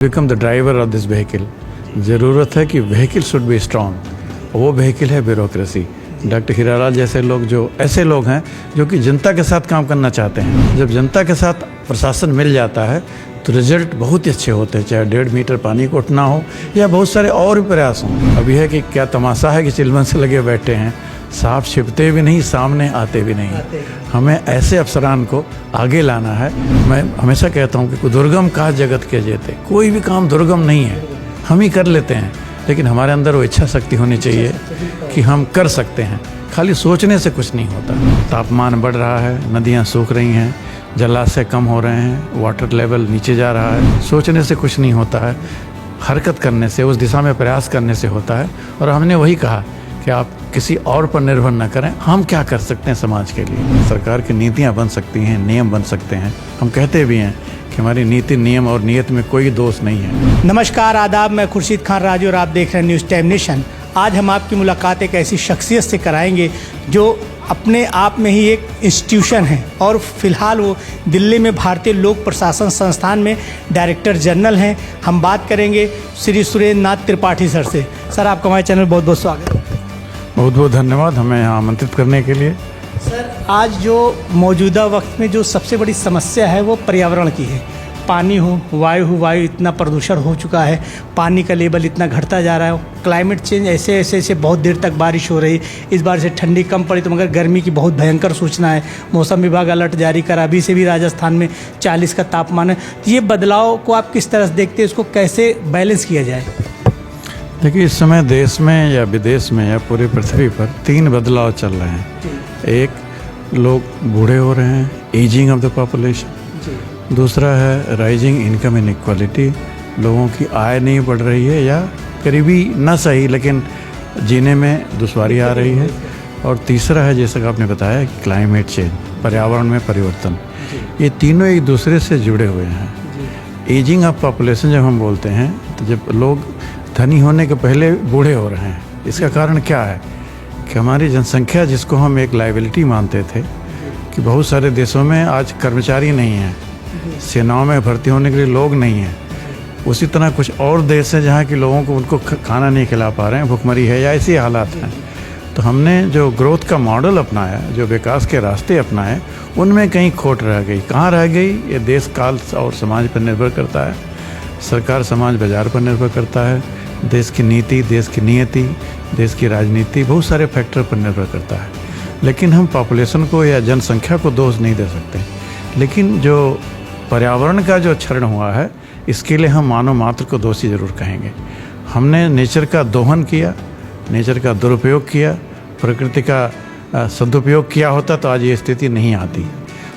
Become the driver of this vehicle. ज़रूरत है कि व्हीकल शुड बी स्ट्रॉन्ग। वो व्हीकल है ब्यूरोक्रेसी। डॉक्टर हीरालाल जैसे लोग जो ऐसे लोग हैं जो कि जनता के साथ काम करना चाहते हैं। जब जनता के साथ प्रशासन मिल जाता है तो रिजल्ट बहुत ही अच्छे होते हैं, चाहे 1.5 मीटर पानी को उठना हो या बहुत सारे और भी प्रयास हों। अभी है कि क्या तमाशा है कि चिलमन से लगे बैठे हैं, साफ छिपते भी नहीं, सामने आते भी नहीं। हमें ऐसे अफसरान को आगे लाना है। मैं हमेशा कहता हूँ कि दुर्गम काज जगत के जेते। कोई भी काम दुर्गम नहीं है, हम ही कर लेते हैं, लेकिन हमारे अंदर वो इच्छा शक्ति होनी चाहिए कि हम कर सकते हैं। खाली सोचने से कुछ नहीं होता। तापमान बढ़ रहा है, नदियाँ सूख रही हैं, जलाशय कम हो रहे हैं, वाटर लेवल नीचे जा रहा है। सोचने से कुछ नहीं होता है, हरकत करने से, उस दिशा में प्रयास करने से होता है। और हमने वही कहा कि आप किसी और पर निर्भर न करें, हम क्या कर सकते हैं समाज के लिए। सरकार की नीतियां बन सकती हैं, नियम बन सकते हैं। हम कहते भी हैं कि हमारी नीति, नियम और नीयत में कोई दोष नहीं है। नमस्कार, आदाब। मैं खुर्शीद खान राजू और आप देख रहे हैं न्यूज़ टाइम नेशन। आज हम आपकी मुलाकात एक ऐसी शख्सियत से कराएंगे जो अपने आप में ही एक इंस्टीट्यूशन है और फिलहाल वो दिल्ली में भारतीय लोक प्रशासन संस्थान में डायरेक्टर जनरल हैं। हम बात करेंगे श्री सुरेंद्र नाथ त्रिपाठी सर से। सर, आपका हमारे चैनल बहुत बहुत स्वागत है। बहुत बहुत धन्यवाद हमें यहाँ आमंत्रित करने के लिए। सर, आज जो मौजूदा वक्त में जो सबसे बड़ी समस्या है वो पर्यावरण की है। पानी हो, वायु इतना प्रदूषण हो चुका है, पानी का लेवल इतना घटता जा रहा है। क्लाइमेट चेंज ऐसे बहुत देर तक बारिश हो रही। इस बार से ठंडी कम पड़ी तो मगर गर्मी की बहुत भयंकर सूचना है। मौसम विभाग अलर्ट जारी करा, अभी से भी राजस्थान में 40 का तापमान है। तो ये बदलाव को आप किस तरह से देखते हैं, इसको कैसे बैलेंस किया जाए? देखिए, इस समय देश में या विदेश में या पूरी पृथ्वी पर 3 बदलाव चल रहे हैं। एक, लोग बूढ़े हो रहे हैं, एजिंग ऑफ द पॉपुलेशन। दूसरा है राइजिंग इनकम इनइक्वालिटी, लोगों की आय नहीं बढ़ रही है या करीबी ना सही लेकिन जीने में दुश्वारी आ रही है। और तीसरा है, जैसा कि आपने बताया, क्लाइमेट चेंज, पर्यावरण में परिवर्तन। ये तीनों एक दूसरे से जुड़े हुए हैं। एजिंग ऑफ पॉपुलेशन जब हम बोलते हैं तो जब लोग धनी होने के पहले बूढ़े हो रहे हैं, इसका कारण क्या है कि हमारी जनसंख्या, जिसको हम एक लायबिलिटी मानते थे, कि बहुत सारे देशों में आज कर्मचारी नहीं हैं, सेनाओं में भर्ती होने के लिए लोग नहीं हैं। उसी तरह कुछ और देश हैं जहाँ के लोगों को उनको खाना नहीं खिला पा रहे हैं, भुखमरी है या ऐसी हालात हैं। तो हमने जो ग्रोथ का मॉडल अपनाया, जो विकास के रास्ते अपनाए, उनमें कहीं खोट रह गई। कहाँ रह गई? ये देश काल और समाज पर निर्भर करता है। सरकार समाज बाजार पर निर्भर करता है। देश की नीति, देश की नियति, देश की राजनीति बहुत सारे फैक्टर पर निर्भर करता है। लेकिन हम पॉपुलेशन को या जनसंख्या को दोष नहीं दे सकते। लेकिन जो पर्यावरण का जो क्षरण हुआ है, इसके लिए हम मानव मात्र को दोषी जरूर कहेंगे। हमने नेचर का दोहन किया, नेचर का दुरुपयोग किया, प्रकृति का सदुपयोग किया होता तो आज ये स्थिति नहीं आती।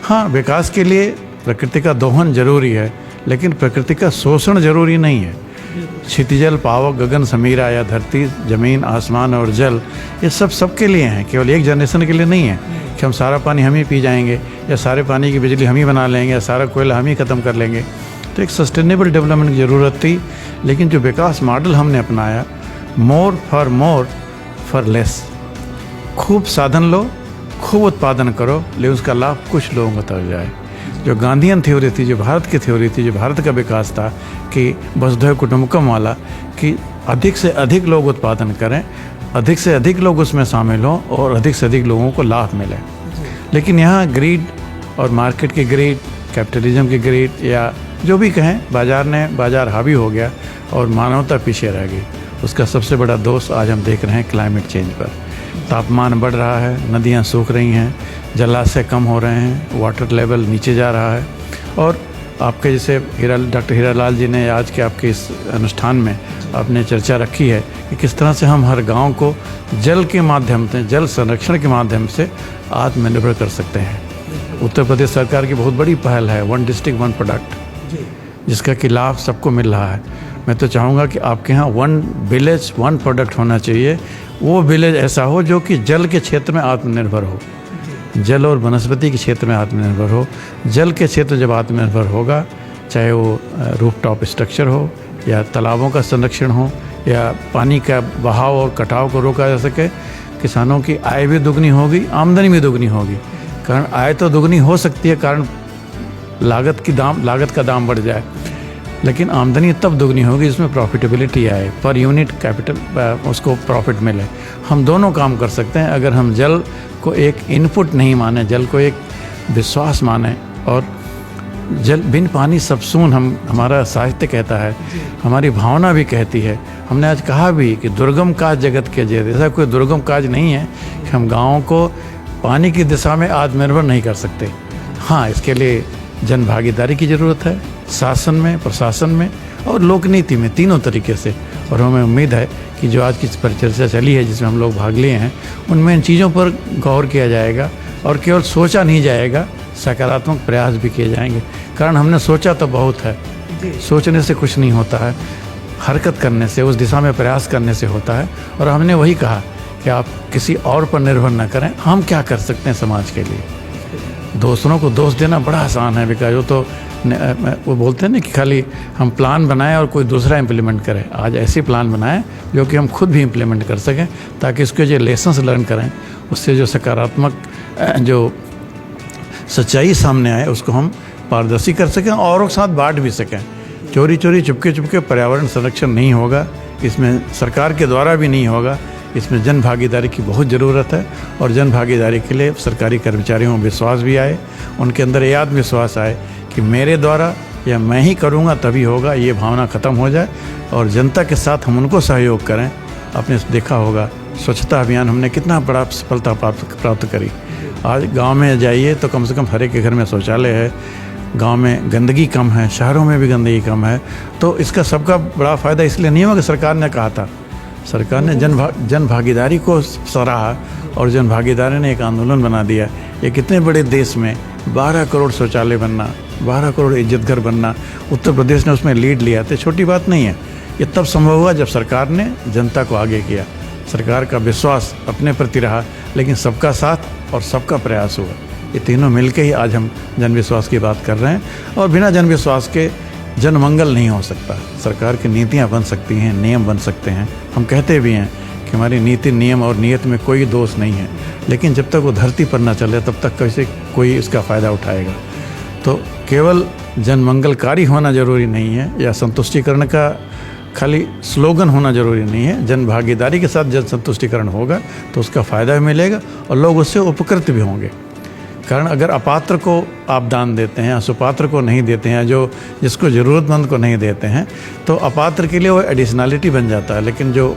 हाँ, विकास के लिए प्रकृति का दोहन जरूरी है, लेकिन प्रकृति का शोषण जरूरी नहीं है। क्षितिजल पावक गगन समीरा, या धरती, जमीन, आसमान और जल, ये सब सबके लिए हैं, केवल एक जनरेशन के लिए नहीं है कि हम सारा पानी हम ही पी जाएंगे या सारे पानी की बिजली हम ही बना लेंगे या सारा कोयला हम ही ख़त्म कर लेंगे। तो एक सस्टेनेबल डेवलपमेंट की ज़रूरत थी। लेकिन जो विकास मॉडल हमने अपनाया, मोर फॉर लेस, खूब साधन लो, खूब उत्पादन करो, लेकिन उसका लाभ कुछ लोगों तक जाए। जो गांधीयन थ्योरी थी, जो भारत की थ्योरी थी, जो भारत का विकास था कि वसुधैव कुटुंबकम वाला, कि अधिक से अधिक लोग उत्पादन करें, अधिक से अधिक लोग उसमें शामिल हों और अधिक से अधिक लोगों को लाभ मिले। लेकिन यहाँ ग्रीड और मार्केट की ग्रीड, कैपिटलिज्म की ग्रीड, या जो भी कहें, बाजार हावी हो गया और मानवता पीछे रह गई। उसका सबसे बड़ा दोष आज हम देख रहे हैं क्लाइमेट चेंज पर। तापमान बढ़ रहा है, नदियाँ सूख रही हैं, जलाशय कम हो रहे हैं, वाटर लेवल नीचे जा रहा है। और आपके जैसे डॉक्टर हीरालाल जी ने आज के आपके इस अनुष्ठान में आपने चर्चा रखी है कि किस तरह से हम हर गांव को जल के माध्यम से, जल संरक्षण के माध्यम से आत्मनिर्भर कर सकते हैं। उत्तर प्रदेश सरकार की बहुत बड़ी पहल है 1 डिस्ट्रिक्ट 1 प्रोडक्ट, जिसका कि लाभ सबको मिल रहा है। मैं तो चाहूँगा कि आपके यहाँ 1 विलेज 1 प्रोडक्ट होना चाहिए। वो विलेज ऐसा हो जो कि जल के क्षेत्र में आत्मनिर्भर हो, जल और वनस्पति के क्षेत्र में आत्मनिर्भर हो। जल के क्षेत्र जब आत्मनिर्भर होगा, चाहे वो रूफटॉप स्ट्रक्चर हो या तालाबों का संरक्षण हो या पानी का बहाव और कटाव को रोका जा सके, किसानों की आय भी दुगनी होगी, आमदनी भी दुगनी होगी। कारण आय तो दुगनी हो सकती है, कारण लागत का दाम बढ़ जाए। लेकिन आमदनी तब दुगनी होगी जिसमें प्रॉफिटेबिलिटी आए, पर यूनिट कैपिटल उसको प्रॉफिट मिले। हम दोनों काम कर सकते हैं अगर हम जल को एक इनपुट नहीं माने, जल को एक विश्वास माने। और जल बिन पानी सब सून, हमारा साहित्य कहता है, हमारी भावना भी कहती है। हमने आज कहा भी कि दुर्गम काज जगत के जेद, ऐसा कोई दुर्गम काज नहीं है कि हम गाँवों को पानी की दिशा में आत्मनिर्भर नहीं कर सकते। हाँ, इसके लिए जन भागीदारी की ज़रूरत है, शासन में, प्रशासन में और लोकनीति में, तीनों तरीके से। और हमें उम्मीद है कि जो आज की परिचर्चा चली है जिसमें हम लोग भाग लिए हैं, उनमें इन चीज़ों पर गौर किया जाएगा और केवल सोचा नहीं जाएगा, सकारात्मक प्रयास भी किए जाएंगे। कारण हमने सोचा तो बहुत है, सोचने से कुछ नहीं होता है, हरकत करने से, उस दिशा में प्रयास करने से होता है। और हमने वही कहा कि आप किसी और पर निर्भर न करें, हम क्या कर सकते हैं समाज के लिए। दूसरों को दोष देना बड़ा आसान है, बिकॉज वो बोलते हैं ना कि खाली हम प्लान बनाएं और कोई दूसरा इम्प्लीमेंट करे। आज ऐसे प्लान बनाएं जो कि हम खुद भी इम्प्लीमेंट कर सकें, ताकि इसके जो लेसन्स लर्न करें, उससे जो सकारात्मक जो सच्चाई सामने आए उसको हम पारदर्शी कर सकें, औरों के साथ बांट भी सकें। चोरी चोरी चुपके चुपके पर्यावरण संरक्षण नहीं होगा, इसमें सरकार के द्वारा भी नहीं होगा। इसमें जन भागीदारी की बहुत ज़रूरत है। और जन भागीदारी के लिए सरकारी कर्मचारियों में विश्वास भी आए, उनके अंदर ये आत्मविश्वास आए कि मेरे द्वारा या मैं ही करूँगा तभी होगा, ये भावना ख़त्म हो जाए। और जनता के साथ हम उनको सहयोग करें। आपने देखा होगा स्वच्छता अभियान हमने कितना बड़ा सफलता प्राप्त करी। आज गांव में जाइए तो कम से कम हर एक के घर में शौचालय है, गांव में गंदगी कम है, शहरों में भी गंदगी कम है। तो इसका सबका बड़ा फ़ायदा इसलिए नहीं हुआ कि सरकार ने कहा था, सरकार ने जन भागीदारी को सराहा और जन भागीदारी ने एक आंदोलन बना दिया। ये कितने बड़े देश में 12 करोड़ शौचालय बनना, 12 करोड़ इज्जत घर बनना, उत्तर प्रदेश ने उसमें लीड लिया। तो छोटी बात नहीं है। ये तब संभव हुआ जब सरकार ने जनता को आगे किया, सरकार का विश्वास अपने प्रति रहा, लेकिन सबका साथ और सबका प्रयास हुआ। ये तीनों मिलके ही आज हम जन विश्वास की बात कर रहे हैं। और बिना जन विश्वास के जन मंगल नहीं हो सकता। सरकार की नीतियाँ बन सकती हैं, नियम बन सकते हैं। हम कहते भी हैं कि हमारी नीति, नियम और नीयत में कोई दोष नहीं है, लेकिन जब तक वो धरती पर ना चले तब तक कैसे कोई इसका फ़ायदा उठाएगा। तो केवल जन मंगलकारी होना ज़रूरी नहीं है, या संतुष्टिकरण का खाली स्लोगन होना ज़रूरी नहीं है। जन भागीदारी के साथ जन संतुष्टिकरण होगा तो उसका फ़ायदा भी मिलेगा और लोग उससे उपकृत भी होंगे। कारण अगर अपात्र को आप दान देते हैं, सुपात्र को नहीं देते हैं, जो जिसको ज़रूरतमंद को नहीं देते हैं, तो अपात्र के लिए वो एडिशनलिटी बन जाता है। लेकिन जो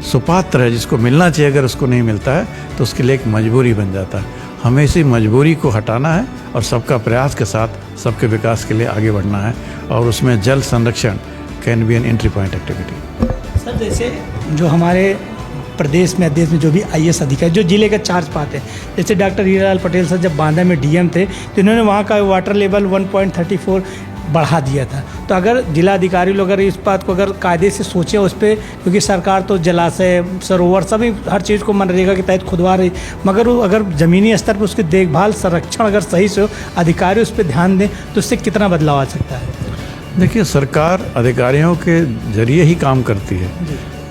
सुपात्र है, जिसको मिलना चाहिए, अगर उसको नहीं मिलता है तो उसके लिए एक मजबूरी बन जाता है। हमें इसी मजबूरी को हटाना है और सबका प्रयास के साथ सबके विकास के लिए आगे बढ़ना है। और उसमें जल संरक्षण can be an entry point activity. Sir, जैसे जो हमारे प्रदेश में, देश में जो भी IAS अधिकारी जो जिले का चार्ज पाते हैं, जैसे डॉक्टर हीरालाल पटेल सर जब बांदा में DM थे तो इन्होंने वहाँ का वाटर लेवल 1.34 बढ़ा दिया था। तो अगर जिलाधिकारी लोग अगर इस बात को अगर कायदे से सोचे उस पर, क्योंकि सरकार तो जलाशय, सरोवर सभी हर चीज़ को मनरेगा के तहत खुदवा रही, मगर वो अगर ज़मीनी स्तर पर उसकी देखभाल, संरक्षण अगर सही से हो, अधिकारी उस पर ध्यान दें तो उससे कितना बदलाव आ सकता है? देखिए, सरकार अधिकारियों के जरिए ही काम करती है।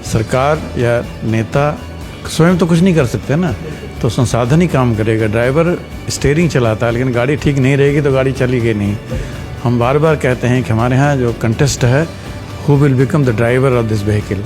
सरकार या नेता स्वयं तो कुछ नहीं कर सकते ना, तो संसाधन ही काम करेगा। ड्राइवर स्टीयरिंग चलाता है, लेकिन गाड़ी ठीक नहीं रहेगी तो गाड़ी चलेगी नहीं। हम बार बार कहते हैं कि हमारे यहाँ जो कंटेस्ट है, who will become the driver of this vehicle.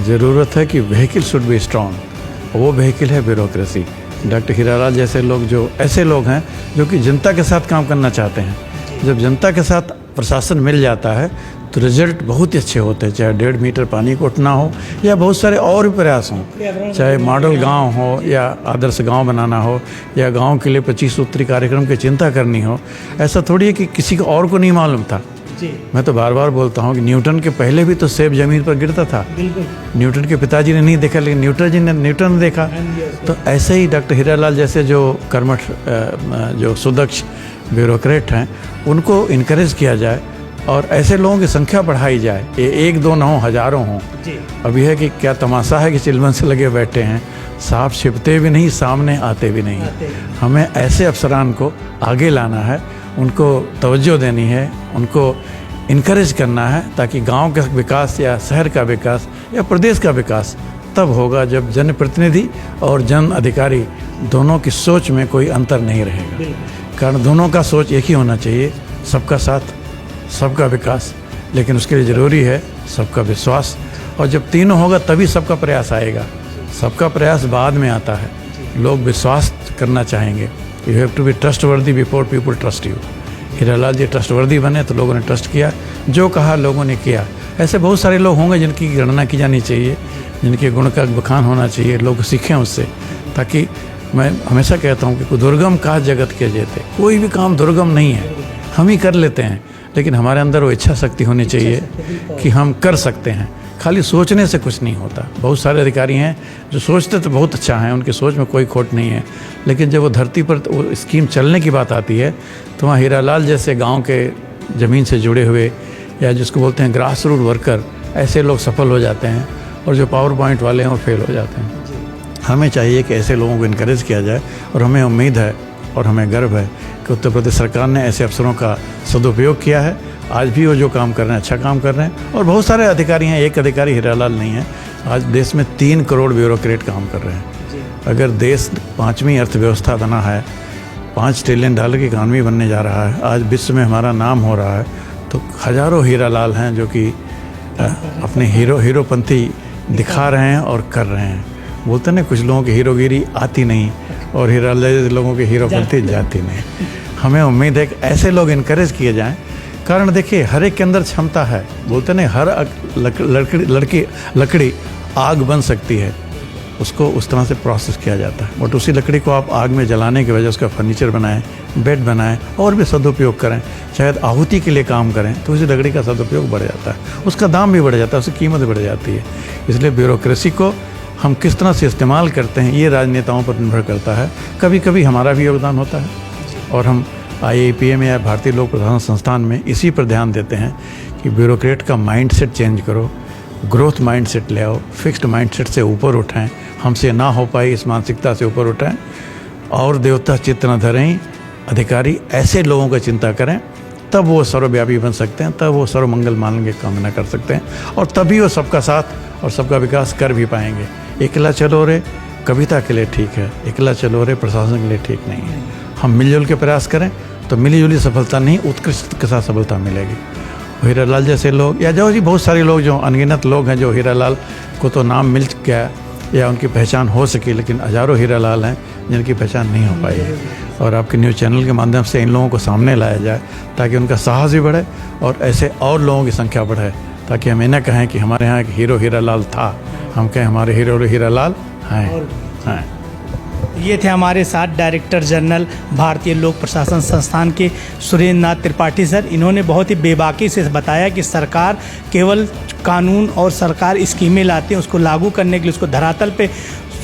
ज़रूरत है कि व्हीकल शुड बी स्ट्रॉन्ग। वो व्हीकल है ब्यूरोक्रेसी। डॉक्टर हीरालाल जैसे लोग, जो ऐसे लोग हैं जो कि जनता के साथ काम करना चाहते हैं, जब जनता के साथ प्रशासन मिल जाता है तो रिजल्ट बहुत ही अच्छे होते हैं। चाहे 1.5 मीटर पानी को उठना हो या बहुत सारे और भी प्रयास हों, चाहे मॉडल गांव हो या आदर्श गांव बनाना हो या गांव के लिए 25 सूत्री कार्यक्रम की चिंता करनी हो। ऐसा थोड़ी है कि किसी को और को नहीं मालूम था। मैं तो बार बार बोलता हूँ कि न्यूटन के पहले भी तो सेब जमीन पर गिरता था। न्यूटन के पिताजी ने नहीं देखा, लेकिन न्यूटन ने देखा। तो ऐसे ही डॉक्टर हीरालाल जैसे जो कर्मठ, जो सुदक्ष ब्यूरोक्रेट हैं, उनको इनकरेज किया जाए और ऐसे लोगों की संख्या बढ़ाई जाए। ये 1-2 न हो, हज़ारों हों। अभी है कि क्या तमाशा है कि चिलमन से लगे बैठे हैं, सांप छिपते भी नहीं, सामने आते भी नहीं। हमें ऐसे अफसरान को आगे लाना है, उनको तवज्जो देनी है, उनको इनकरेज करना है, ताकि गांव का विकास या शहर का विकास या प्रदेश का विकास तब होगा जब जनप्रतिनिधि और जन अधिकारी दोनों की सोच में कोई अंतर नहीं रहेगा। कारण दोनों का सोच एक ही होना चाहिए, सबका साथ, सबका विकास। लेकिन उसके लिए ज़रूरी है सबका विश्वास, और जब तीनों होगा तभी सबका प्रयास आएगा। सबका प्रयास बाद में आता है, लोग विश्वास करना चाहेंगे। You have to be trustworthy before people trust you. Hiralal ji trustworthy बने तो लोगों ने ट्रस्ट किया, जो कहा लोगों ने किया। ऐसे बहुत सारे लोग होंगे जिनकी गणना की जानी चाहिए, जिनके गुण का बखान होना चाहिए, लोग सीखें उससे। ताकि मैं हमेशा कहता हूँ कि दुर्गम काज जगत के जेते, कोई भी काम दुर्गम नहीं है, हम ही कर लेते हैं, लेकिन हमारे अंदर वो इच्छा शक्ति होनी चाहिए कि हम कर सकते हैं। खाली सोचने से कुछ नहीं होता। बहुत सारे अधिकारी हैं जो सोचते तो बहुत अच्छा हैं, उनकी सोच में कोई खोट नहीं है, लेकिन जब वो धरती पर वो स्कीम चलने की बात आती है तो वहाँ हीरालाल जैसे गांव के ज़मीन से जुड़े हुए, या जिसको बोलते हैं ग्रास रूट वर्कर, ऐसे लोग सफल हो जाते हैं, और जो पावर पॉइंट वाले हैं वो फेल हो जाते हैं। हमें चाहिए कि ऐसे लोगों को इनकरेज किया जाए, और हमें उम्मीद है और हमें गर्व है कि उत्तर प्रदेश सरकार ने ऐसे अफसरों का सदुपयोग किया है। आज भी वो जो काम कर रहे हैं अच्छा काम कर रहे हैं, और बहुत सारे अधिकारी हैं, एक अधिकारी हीरालाल नहीं है। आज देश में 3 करोड़ ब्यूरोक्रेट काम कर रहे हैं। अगर देश 5वीं अर्थव्यवस्था बना है, $5 ट्रिलियन की इकॉनमी बनने जा रहा है, आज विश्व में हमारा नाम हो रहा है, तो हज़ारों हीरालाल हैं जो कि अपने हीरोपंथी दिखा रहे हैं और कर रहे हैं। बोलते हैं ना, कुछ लोगों की हीरोगिरी आती नहीं और हीरालाल जैसे लोगों की हीरोपंथी जाती नहीं। हमें उम्मीद है कि ऐसे लोग इनकरेज किए जाएं। कारण देखिए, हर एक के अंदर क्षमता है। बोलते नहीं, हर लकड़ी आग बन सकती है, उसको उस तरह से प्रोसेस किया जाता है। बट उसी लकड़ी को आप आग में जलाने की वजह उसका फर्नीचर बनाएं, बेड बनाएं, और भी सदुपयोग करें, शायद आहुति के लिए काम करें, तो उसी लकड़ी का सदुपयोग बढ़ जाता है, उसका दाम भी बढ़ जाता है, उसकी कीमत बढ़ जाती है। इसलिए ब्यूरोक्रेसी को हम किस तरह से इस्तेमाल करते हैं, ये राजनेताओं पर निर्भर करता है। कभी कभी हमारा भी योगदान होता है, और हम IAPM या भारतीय लोक प्रशासन संस्थान में इसी पर ध्यान देते हैं कि ब्यूरोक्रेट का माइंडसेट चेंज करो, ग्रोथ माइंडसेट ले आओ, फिक्स्ड माइंडसेट से ऊपर उठाएं, हमसे ना हो पाई इस मानसिकता से ऊपर उठाएं, और देवता चित्त न धरें। अधिकारी ऐसे लोगों का चिंता करें, तब वो सर्वव्यापी बन सकते हैं, तब वो सर्वमंगल मांगने की कामना कर सकते हैं, और तभी वो सबका साथ और सबका विकास कर भी पाएंगे। एकला चलो रे कविता के लिए ठीक है, एकला चलो रे प्रशासन के लिए ठीक नहीं है। हम मिलजुल के प्रयास करें तो मिलीजुली सफलता नहीं, उत्कृष्ट के साथ सफलता मिलेगी। हीरालाल जैसे लोग, या जो जी बहुत सारे लोग, जो अनगिनत लोग हैं, जो हीरालाल को तो नाम मिल गया या उनकी पहचान हो सकी, लेकिन हज़ारों हीरालाल हैं जिनकी पहचान नहीं हो पाई है। और आपके न्यूज़ चैनल के माध्यम से इन लोगों को सामने लाया जाए, ताकि उनका साहस भी बढ़े और ऐसे और लोगों की संख्या बढ़े, ताकि हम ये न कहें कि हमारे यहाँ एक हीरो हीरालाल था, हम कहें हमारे हीरो हीरालाल हैं। ये थे हमारे साथ डायरेक्टर जनरल भारतीय लोक प्रशासन संस्थान के सुरेंद्र नाथ त्रिपाठी सर। इन्होंने बहुत ही बेबाकी से बताया कि सरकार केवल कानून और सरकार स्कीमें लाती हैं, उसको लागू करने के लिए, उसको धरातल पे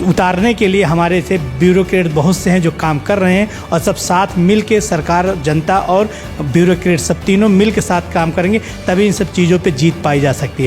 उतारने के लिए हमारे से ब्यूरोक्रेट बहुत से हैं जो काम कर रहे हैं, और सब साथ मिल के, सरकार, जनता और ब्यूरोक्रेट सब तीनों मिल के साथ काम करेंगे, तभी इन सब चीज़ों पे जीत पाई जा सकती है।